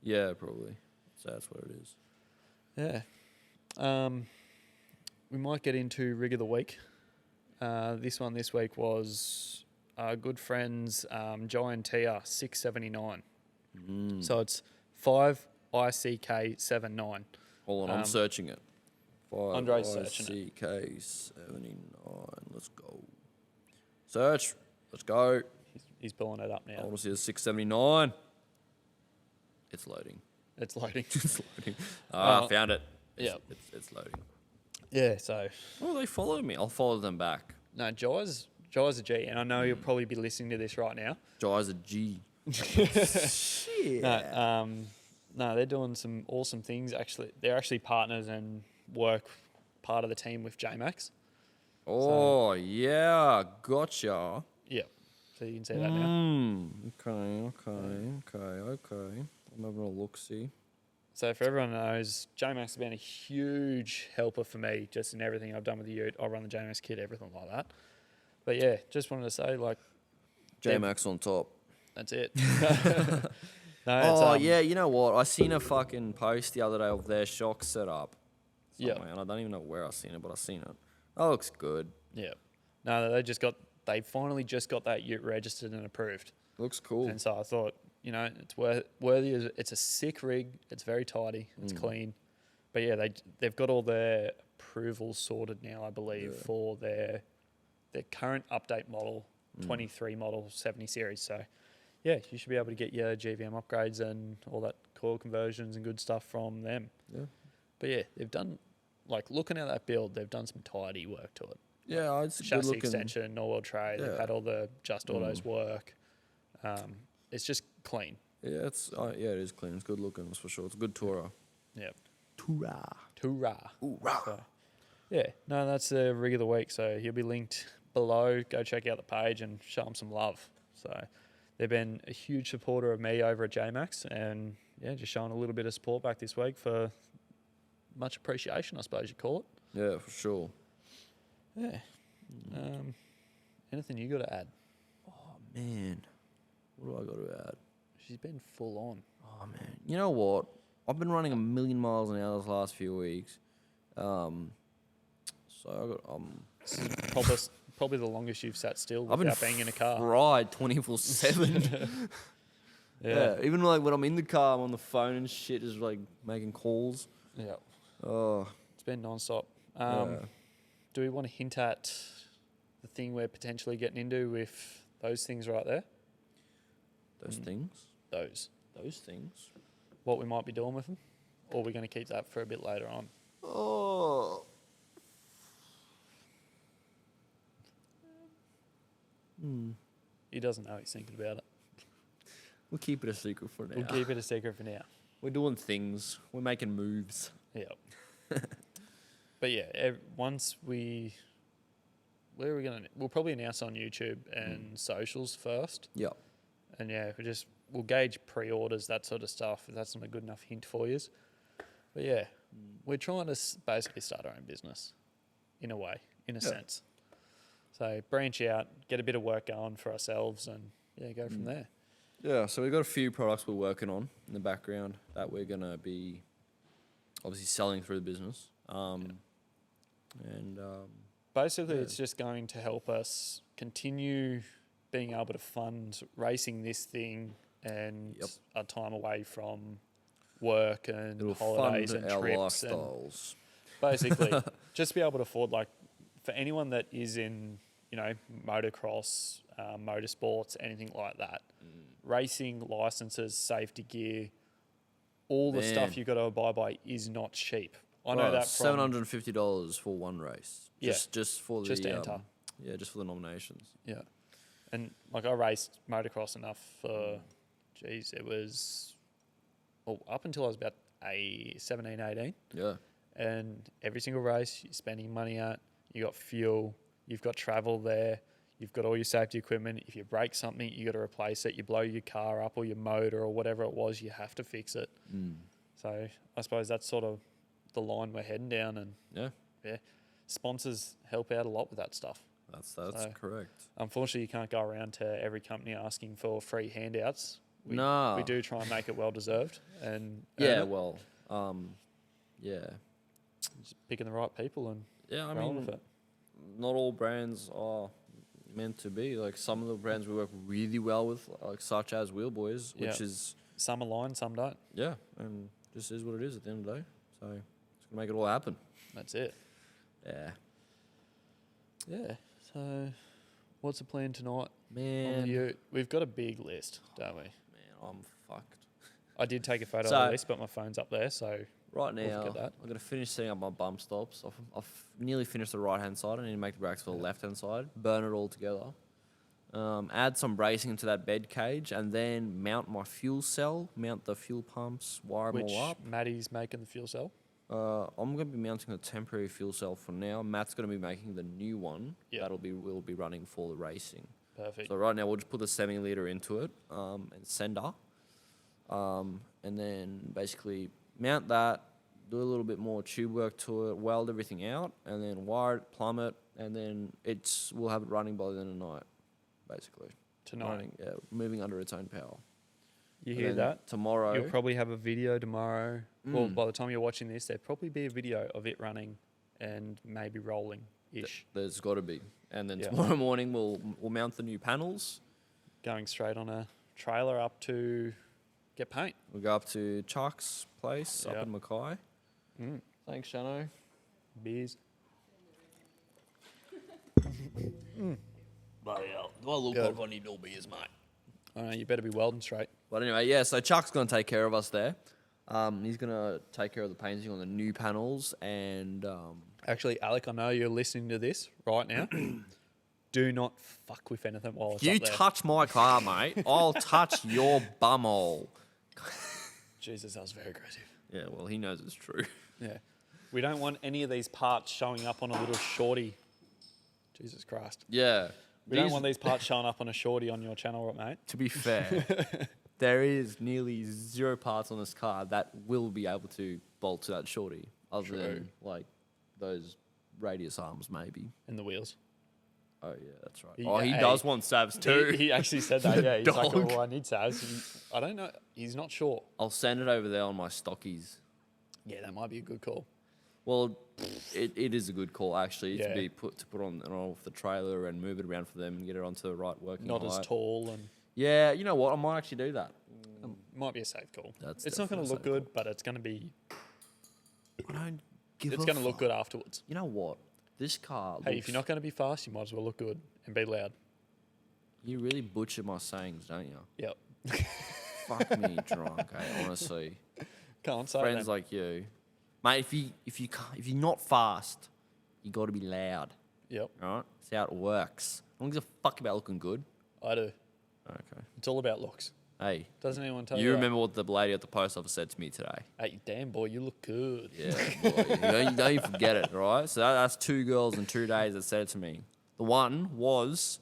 Yeah, probably. So that's what it is. Yeah. We might get into Rig of the Week. This week was our good friends Giant Tia 679. So it's 5ICK79. Hold on, I'm searching it. Andre's searching it. CK79. Let's go. Search. Let's go. He's pulling it up I now. want to see the 679. It's loading. It's loading. It's loading. I found it. Yeah. It's loading. Yeah, so Oh, they follow me. I'll follow them back. no, Jai's a G, and I know you'll probably be listening to this right now. Jai's a G. Shit. No, they're doing some awesome things. Actually, they're actually partners and work part of the team with JMax. Oh, yeah. Gotcha. Yeah, so you can see that now. Okay. I'm having a look-see. So for everyone who knows, JMax has been a huge helper for me just in everything I've done with the Ute. I run the JMax kit, everything like that. But yeah, just wanted to say, like, J-Max on top. that's it. Oh, yeah, you know what? I seen a fucking post the other day of their shock setup. Yeah. And I don't even know where I seen it, but I seen it. That looks good. Yeah. No, they finally just got that Ute registered and approved. Looks cool. And so I thought, you know, it's worthy. It's a sick rig. It's very tidy. It's clean. But yeah, they've got all their approvals sorted now, I believe, for their current update model, 23 model 70 series. So yeah, you should be able to get your GVM upgrades and all that coil conversions and good stuff from them. Yeah. But yeah, they've done, like, looking at that build, they've done some tidy work to it. Yeah, it's good Chassis looking. extension, all-wheel tray. They've Yeah. had all the Just Autos work. It's just clean. Yeah, it is clean. It's good looking, that's for sure. It's a good tourer. Yeah. Tourer. Hoorah. Hoorah. So, yeah. No, that's the Rig of the Week. So he'll be linked below. Go check out the page and show him some love. So they've been a huge supporter of me over at JMax, and yeah, just showing a little bit of support back this week for much appreciation, I suppose you'd call it. Yeah, for sure. Yeah. Anything you got to add? Oh, man. What do I got to add? She's been full on. Oh, man. You know what? I've been running 1,000,000 miles an hour this last few weeks. So Probably the longest you've sat still I've been without being in a car. fried 24/7. Yeah, even like when I'm in the car, I'm on the phone and shit, just like making calls. Yeah. Oh, It's been non-stop. yeah. Do we want to hint at the thing we're potentially getting into with those things right there? Those things. Those. Those things. What we might be doing with them? Or we're going to keep that for a bit later on? Oh. He doesn't know he's thinking about it. We'll keep it a secret for now. We'll keep it a secret for now. We're doing things. We're making moves. Yeah. But yeah, once where are we going to... We'll probably announce on YouTube and socials first. Yeah. And yeah, we'll gauge pre-orders, that sort of stuff, if that's not a good enough hint for you. But yeah, we're trying to basically start our own business, in a way, in a sense. So branch out, get a bit of work going for ourselves, and yeah, go from there. Yeah, so we've got a few products we're working on in the background that we're going to be obviously selling through the business. Basically, it's just going to help us continue being able to fund racing this thing and our time away from work and it'll holidays fund and our trips. And lifestyles. basically, just be able to afford, like, for anyone that is in, motocross, motorsports, anything like that, racing licenses, safety gear, all the stuff you've got to abide by is not cheap. I know that from $750 for one race. Just for just the to enter. just for the nominations. Yeah. And like I raced motocross enough for, it was up until I was about 17, 18. Yeah. And every single race you're spending money at, you got fuel, you've got travel there, you've got all your safety equipment. If you break something, you got to replace it. You blow your car up or your motor or whatever it was, you have to fix it. So I suppose that's sort of the line we're heading down, and sponsors help out a lot with that stuff. That's So, correct. Unfortunately, you can't go around to every company asking for free handouts. We do try and make it well deserved, and just picking the right people and rolling with it. Not all brands are meant to be. Like some of the brands we work really well with, like such as WHEELBOYZ, which is some align, some don't. Yeah, and just is what it is at the end of the day. So it's gonna make it all happen. That's it. Yeah. Yeah. So, what's the plan tonight? Man, We've got a big list, don't we? Man, I'm fucked. I did take a photo of the list, but my phone's up there, so right now we'll that. I'm gonna finish setting up my bump stops. I've nearly finished the right hand side. I need to make the brakes for the left hand side. Burn it all together. Add some bracing into that bed cage, and then mount my fuel cell. Mount the fuel pumps. Wire them all up. Maddie's making the fuel cell. I'm going to be mounting a temporary fuel cell for now. Matt's going to be making the new one. Yep. Will be running for the racing. Perfect. So right now we'll just put the semi-litre into it and sender, and then basically mount that, do a little bit more tube work to it, weld everything out, and then wire it, plumb it, and then we'll have it running by the end of the night, basically. Tonight. Moving under its own power. You hear that? Tomorrow. You'll probably have a video tomorrow. Well, by the time you're watching this, there'll probably be a video of it running and maybe rolling-ish. There's got to be. And then tomorrow morning we'll mount the new panels. Going straight on a trailer up to get paint. We'll go up to Chuck's place up in Mackay. Thanks, Shano. Beers. Bloody hell. Do I look like I need no beers, mate? I know, you better be welding straight. But anyway, so Chuck's going to take care of us there. He's going to take care of the painting on the new panels. And Actually, Alec, I know you're listening to this right now. Do not fuck with anything while it's you up there. touch my car, mate, I'll touch your bumhole. Jesus, that was very aggressive. Yeah, well, he knows it's true. Yeah. We don't want any of these parts showing up on a little shorty. Jesus Christ. Yeah. We don't want these parts showing up on a shorty on your channel, right, mate? To be fair, there is nearly 0 parts on this car that will be able to bolt to that shorty, other than like those radius arms, maybe. And the wheels. Oh yeah, that's right. He hey, does want salves too. He actually said that. Yeah, he's like, Dog. "Oh, I need salves." I don't know. He's not sure. I'll send it over there on my stockies. Yeah, that might be a good call. Well, it is a good call actually Yeah. to be put on and off the trailer and move it around for them and get it onto the right working Not as height. tall and Yeah, you know what? I might actually do that. might be a safe call. That's It's not going to definitely look a safe good, but it's going to be. I don't give It's a going to look fuck. good afterwards. You know what? This car. Hey, looks, if you're not going to be fast, you might as well look good and be loud. you really butcher my sayings, don't you? Yep. Fuck me drunk, eh? Honestly. Can't say Friends that. like you, mate. If you're not fast, you got to be loud. Yep, Right? That's how it works. I don't give a fuck about looking good. I do. Okay. It's all about looks. Hey, Doesn't anyone tell you? you that? remember what the lady at the post office said to me today? Hey, damn boy, you look good. Yeah, boy. Don't you forget it, right? So that's 2 girls in 2 days that said it to me. The one was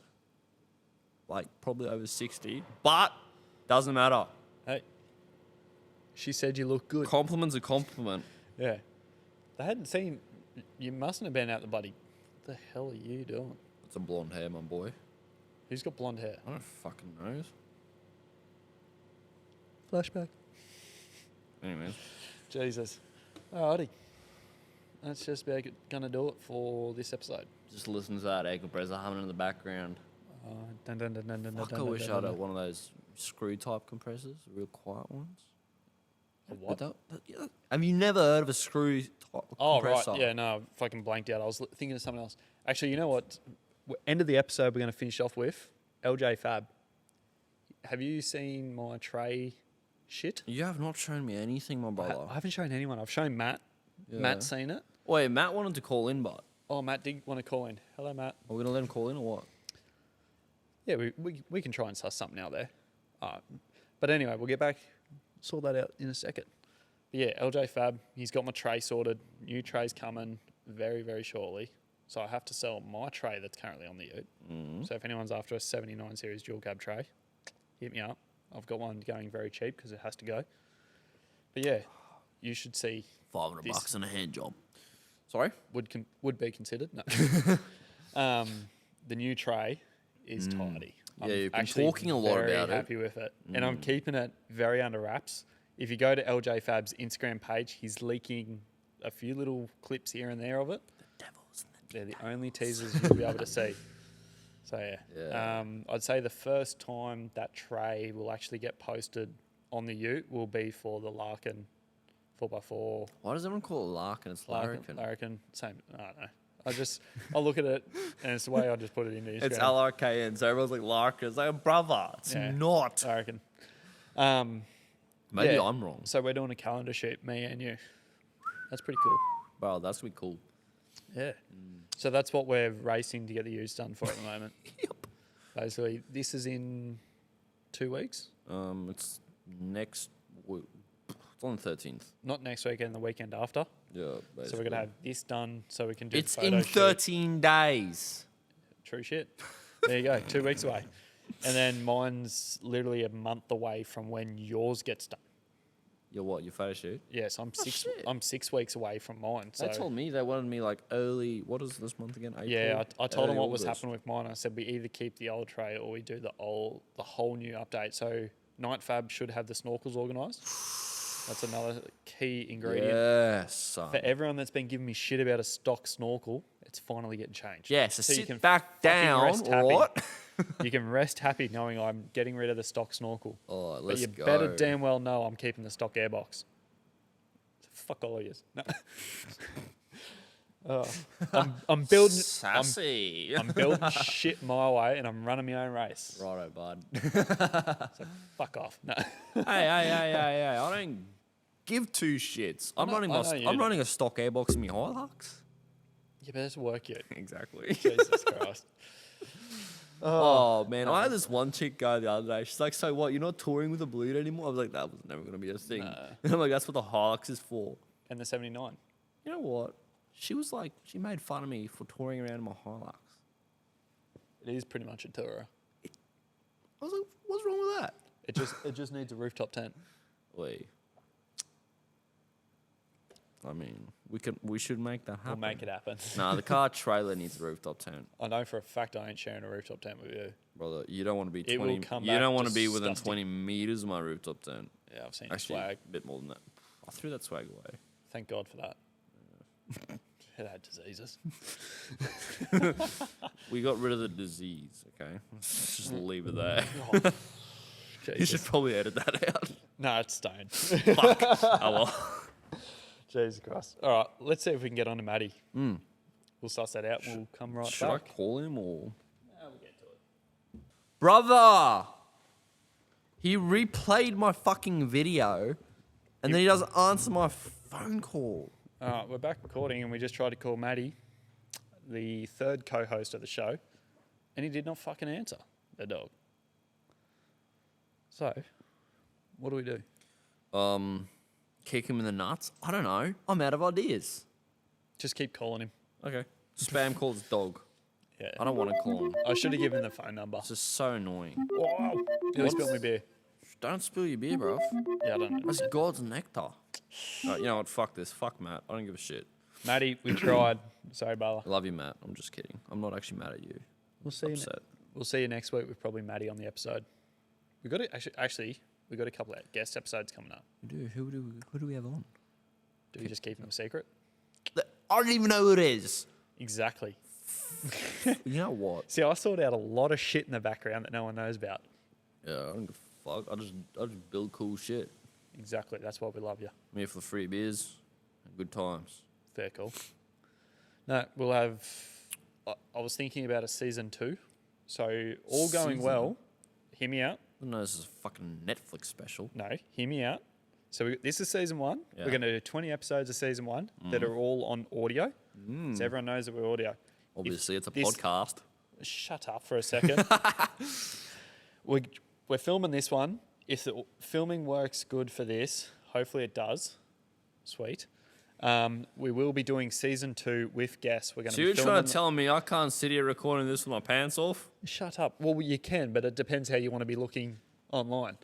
like probably over 60, but doesn't matter. Hey, she said you look good. Compliment's a compliment. Yeah, they hadn't seen. You mustn't have been out the buddy. What the hell are you doing? It's a blonde hair, my boy. Who's got blonde hair? I don't fucking know. Flashback. Anyways, Jesus. Alrighty. That's just about gonna do it for this episode. just listen to that air compressor humming in the background. Dun, dun, dun, dun, dun, Fuck, dun, I dun, wish I dun, had dun. one of those screw type compressors, real quiet ones. A what? Yeah. Have you never heard of a screw type Oh, compressor? right. Yeah, no, I fucking blanked out. I was thinking of something else. Actually, you know what? End of the episode, we're going to finish off with LJ Fab. Have you seen my tray shit? You have not shown me anything, my brother. I haven't shown anyone. I've shown Matt. Yeah. Matt's seen it. Wait, Matt wanted to call in, but Oh, Matt did want to call in. Hello, Matt. are we going to let him call in or what? Yeah, we can try and suss something out there. But anyway, we'll get back, sort that out in a second. But yeah, LJ Fab, he's got my tray sorted. New tray's coming very, very shortly. So I have to sell my tray that's currently on the ute. So if anyone's after a 79 series dual cab tray, hit me up. I've got one going very cheap because it has to go. But yeah, you should see. 500 This- bucks and a hand job. Sorry? Would be considered. No. The new tray is tidy. Yeah, you've been actually talking a lot very about it. happy with it, and I'm keeping it very under wraps. If you go to LJ Fab's Instagram page, he's leaking a few little clips here and there of it. They're the only teasers you'll be able to see. So Yeah. I'd say the first time that tray will actually get posted on the ute will be for the Larkin 4x4. Why does everyone call it Larkin? It's Larkin. Larkin, same. I don't know. I'll look at it, and it's the way I just put it into Instagram. It's LRKN, so everyone's like Larkin. It's like, brother, it's Yeah. not. Larkin. Maybe Yeah. I'm wrong. So we're doing a calendar shoot, me and you. That's pretty cool. Bro, that's going to be cool. Yeah. So that's what we're racing to get the use done for at the moment. Yep. Basically, this is in 2 weeks. It's next week. It's on the 13th. Not next weekend, the weekend after. Yeah, So we're going to have this done so we can do It's the photo in shoot. 13 days. True shit. There you go, 2 weeks away. And then mine's literally a month away from when yours gets done. Your what? Your photo shoot? Yes, I'm shit. I'm 6 weeks away from mine. So They told me they wanted me like early. What is this month again? April? yeah, I told them Early what was August. happening with mine. I said we either keep the old tray or we do the whole new update. So Night Fab should have the snorkels organised. That's another key ingredient. Yes, son. For everyone that's been giving me shit about a stock snorkel, it's finally getting changed. Yeah, so you sit can back fucking down, rest or happy. what? You can rest happy knowing I'm getting rid of the stock snorkel. Oh, But let's you go. better damn well know I'm keeping the stock airbox. So fuck all of yous. No. I'm building. Sassy. I'm building shit my way, and I'm running my own race. Righto, bud. Fuck off. No. hey. I don't give 2 shits. I'm know- I know you I'm don't. running a stock airbox in my Hilux. You better work you. Exactly. Jesus Christ. Oh, man, I had this one chick go the other day. She's like, "So what? You're not touring with a Blue anymore?" I was like, "That was never gonna be a thing." And I'm like, "That's what the Hilux is for." And the 79. You know what? She was like, she made fun of me for touring around in my Hilux. It is pretty much a tourer. I was like, "What's wrong with that?" It just needs a rooftop tent. Wait. I mean, we should make that happen. We'll make it happen. Nah, the car trailer needs a rooftop tent, I know for a fact I ain't sharing a rooftop tent with you. brother. You don't want to be It will 20. come You back don't want to be within disgusting. 20 meters of my rooftop tent. Yeah, I've seen Actually, swag. a bit more than that. I threw that swag away. Thank God for that. It had diseases. We got rid of the disease, okay? Let's just leave it there. You Jesus. should probably edit that out. No, it's stone. Fuck. Oh, well. Jesus Christ. All right, let's see if we can get on to Matty. We'll suss that out. We'll come right Should back. I call him or... We'll get to it. Brother! He replayed my fucking video and then he doesn't answer my phone call. All right, we're back recording, and we just tried to call Matty, the third co-host of the show, and he did not fucking answer, the dog. So, what do we do? Kick him in the nuts? I don't know. I'm out of ideas. Just keep calling him. Okay. Spam calls dog. Yeah. I don't want to call him. I should have given him the phone number. It's just so annoying. Wow. Nearly spilled my beer. Don't spill your beer, bruv. Yeah, I don't know. That's God's nectar. Right, you know what? Fuck this. Fuck Matt. I don't give a shit. Matty, we tried. Sorry, brother. I love you, Matt. I'm just kidding. I'm not actually mad at you. We'll see. Upset. We'll see you next week with probably Matty on the episode. We got we got a couple of guest episodes coming up. We do. Who do we have on? Do we just keep them a secret? I don't even know who it is. Exactly. You know what? See, I sorted out a lot of shit in the background that no one knows about. Yeah, I don't give a fuck. I just build cool shit. Exactly. That's why we love you. I'm here for the free beers and good times. Fair call. No, we'll have. I was thinking about a season 2. So all going Season? well. Hear me out. I don't know, this is a fucking Netflix special. No, hear me out. So this is season 1. Yeah. We're going to do 20 episodes of season 1 that are all on audio. So everyone knows that we're audio. Obviously, it's a this- podcast. Shut up for a second. We're filming this one. If the filming works good for this, hopefully it does. Sweet. We will be doing season 2 with guests. We're going So to you're be trying filming. to tell me I can't sit here recording this with my pants off? Shut up. Well, you can, but it depends how you want to be looking online.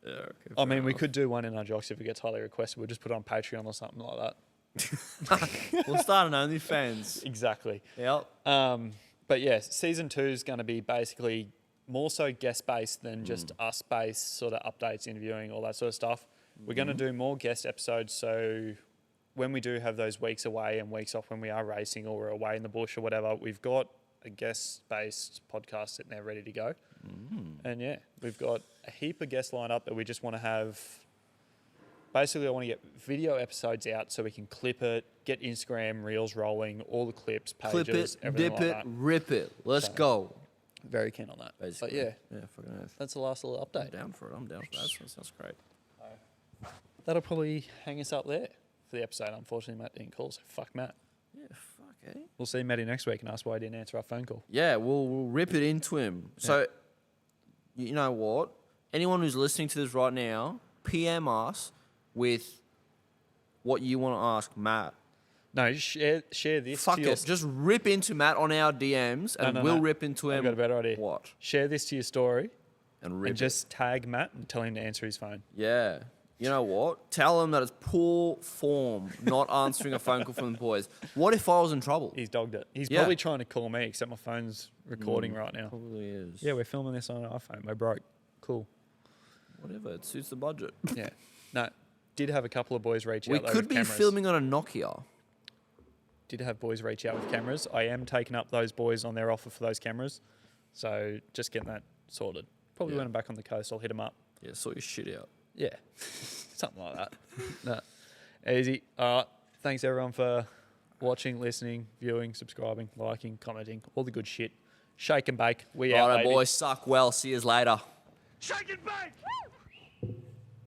Yeah, okay. I mean, fair we enough. could do one in our jocks if it gets highly requested. We'll just put it on Patreon or something like that. We'll start an OnlyFans. Exactly. Yep. But yeah, season 2 is going to be basically more so guest based than just us based, sort of updates, interviewing, all that sort of stuff. We're going to do more guest episodes. So when we do have those weeks away and weeks off when we are racing or we're away in the bush or whatever, we've got a guest based podcast sitting there ready to go. And yeah, we've got a heap of guests lined up that we just want to have. Basically, I want to get video episodes out so we can clip it, get Instagram reels rolling, all the clips, pages, Clip it, everything dip like it, that. rip it. Let's go. Very keen on that. Basically. But yeah, Yeah, fucking earth. that's the last little I'm update. down for it. I'm down for that. That sounds great. That'll probably hang us up there for the episode. Unfortunately, Matt didn't call, so fuck Matt. Yeah, fuck, eh? We'll see Matty next week and ask why he didn't answer our phone call. Yeah, we'll rip it into him. So, you know what? Anyone who's listening to this right now, PM us with what you want to ask Matt. No, share this. Fuck to your, it. Just rip into Matt on our DMs and no, we'll no. rip into him. I've got a better idea. What? Share this to your story And rip and just tag Matt and tell him to answer his phone. it. Yeah. You know what? Tell him that it's poor form not answering a phone call from the boys. What if I was in trouble? He's dogged it. He's Yeah. probably trying to call me, except my phone's recording right now. Probably is. Yeah, we're filming this on an iPhone. We're broke. Cool. Whatever. It suits the budget. Yeah. No, did have a couple of boys reach We out. though, could with be cameras. filming on a Nokia. Did have boys reach out with cameras. I am taking up those boys on their offer for those cameras. So just getting that sorted. Probably Yeah. when I'm back on the coast, I'll hit them up. Yeah, sort your shit out. Yeah. Something like that. No. Easy. All right. Thanks everyone for watching, listening, viewing, subscribing, liking, commenting, all the good shit. Shake and bake. We out, Righto, baby. boys. Suck well. See you later. Shake and bake!